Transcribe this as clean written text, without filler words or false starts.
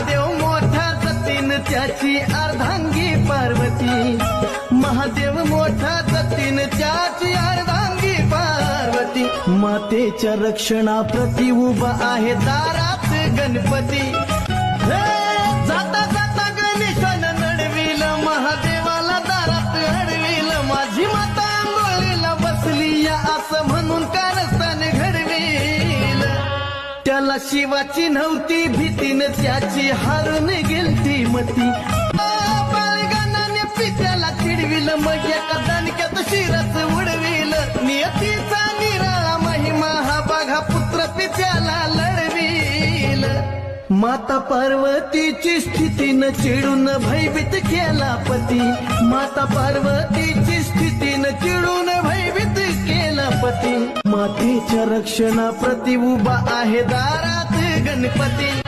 महादेव मोठा जतीन त्याची अर्धांगी पार्वती, महादेव मोठा जतीन त्याची अर्धांगी पार्वती, मातेच्या रक्षणाप्रती उभा आहे दारात गणपती, जाता जाता गणेशानं नडविल महादेवाला दारात अडविल, माझी माता आंघोळीला बसली या असं म्हणून कारस्थान घडविल, त्याला शिवाची नव्हती भीतीनं त्याची हारून गेलती मती, बाळगानाने पित्याला चिडविल मग एका दणक्यात शिरच उडविल, नियतीचा निराळा महिमा हा बघा पुत्र पित्याला लढविल, माता पार्वतीची स्थितीनं चिडून भयभीत केला पती, माता पार्वतीची स्थितीनं चिडून भयभीत केला पती, मातेच्या रक्षणाप्रती उभा आहे दारात गणपती.